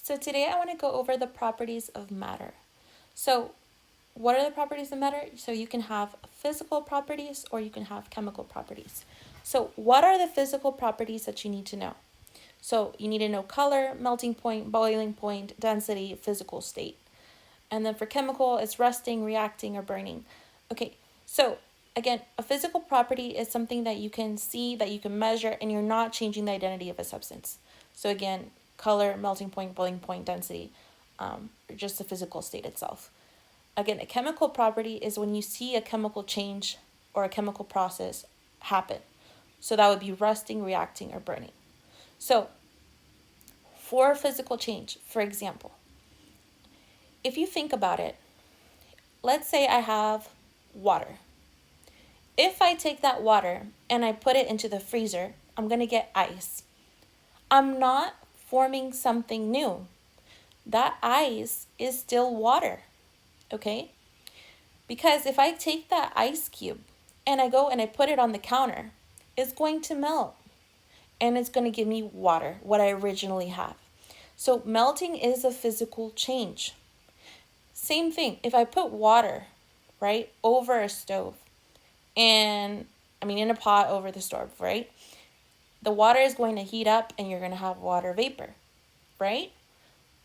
So today I want to go over the properties of matter. So what are the properties of matter? So you can have physical properties or you can have chemical properties. So what are the physical properties that you need to know? So you need to know color, melting point, boiling point, density, physical state. And then for chemical, it's rusting, reacting, or burning. Okay, so again, a physical property is something that you can see, that you can measure, and you're not changing the identity of a substance. So again, color, melting point, boiling point, density, or just the physical state itself. Again, a chemical property is when you see a chemical change or a chemical process happen. So that would be rusting, reacting, or burning. So for physical change, for example, if you think about it, let's say I have water. If I take that water and I put it into the freezer, I'm going to get ice. I'm not forming something new. That ice is still water, okay? Because if I take that ice cube and I go and I put it on the counter, it's going to melt and it's going to give me water, what I originally have. So melting is a physical change. Same thing, if I put water, right, over a stove, in a pot over the stove, right? The water is going to heat up and you're going to have water vapor, right?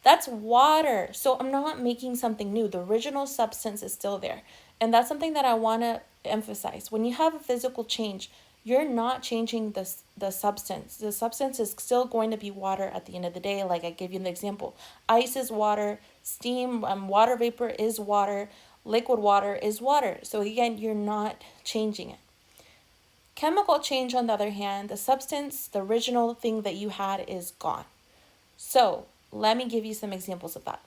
That's water. So I'm not making something new. The original substance is still there. And that's something that I want to emphasize. When you have a physical change, you're not changing the substance. The substance is still going to be water at the end of the day. Like I gave you an example. Ice is water. Steam, water vapor is water. Liquid water is water. So again, you're not changing it. Chemical change, on the other hand, the substance, the original thing that you had is gone. So let me give you some examples of that.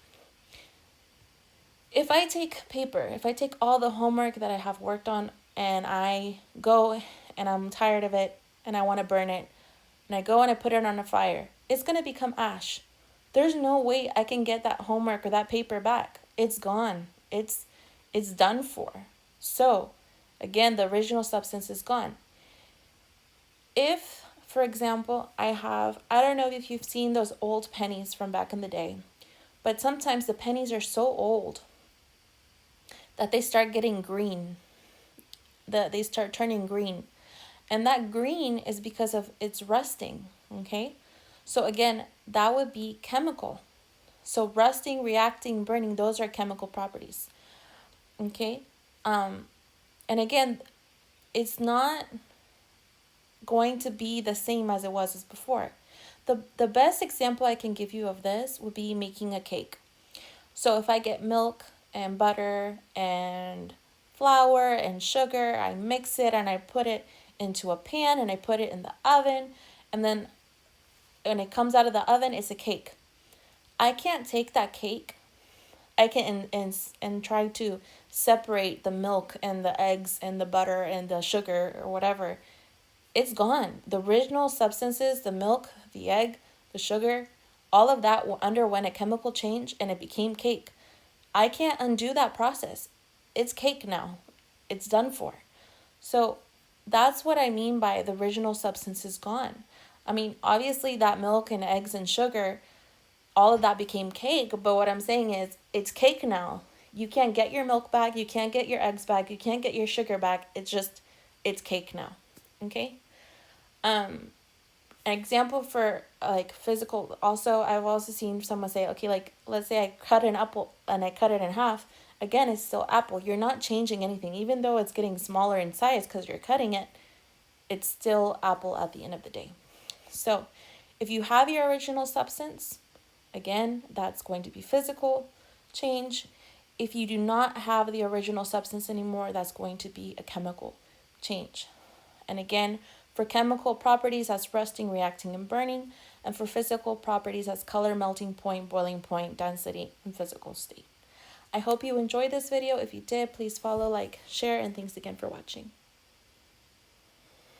If I take paper, if I take all the homework that I have worked on and I go and I'm tired of it and I want to burn it and I go and I put it on a fire, it's going to become ash. There's no way I can get that homework or that paper back. It's gone. It's done for. So again, the original substance is gone. If, for example, I don't know if you've seen those old pennies from back in the day, but sometimes the pennies are so old that they start getting green. They start turning green. And that green is because of its rusting, okay? So again, that would be chemical. So rusting, reacting, burning, those are chemical properties, okay? And again, it's not going to be the same as it was as before. The best example I can give you of this would be making a cake. So if I get milk and butter and flour and sugar, I mix it and I put it into a pan and I put it in the oven, and then when it comes out of the oven, it's a cake. I can't take that cake. I can and try to separate the milk and the eggs and the butter and the sugar or whatever. It's gone. The original substances, the milk, the egg, the sugar, all of that underwent a chemical change and it became cake. I can't undo that process. It's cake now. It's done for. So that's what I mean by the original substance is gone. Obviously that milk and eggs and sugar, all of that became cake, but what I'm saying is it's cake now. You can't get your milk back, you can't get your eggs back, you can't get your sugar back. It's cake now. Okay? An example for like physical, also I've also seen someone say, okay, like let's say I cut an apple and I cut it in half. Again, it's still apple. You're not changing anything. Even though it's getting smaller in size because you're cutting it, it's still apple at the end of the day. So if you have your original substance, again, that's going to be physical change. If you do not have the original substance anymore, that's going to be a chemical change. And again, for chemical properties, that's rusting, reacting, and burning. And for physical properties, that's color, melting point, boiling point, density, and physical state. I hope you enjoyed this video. If you did, please follow, like, share, and thanks again for watching.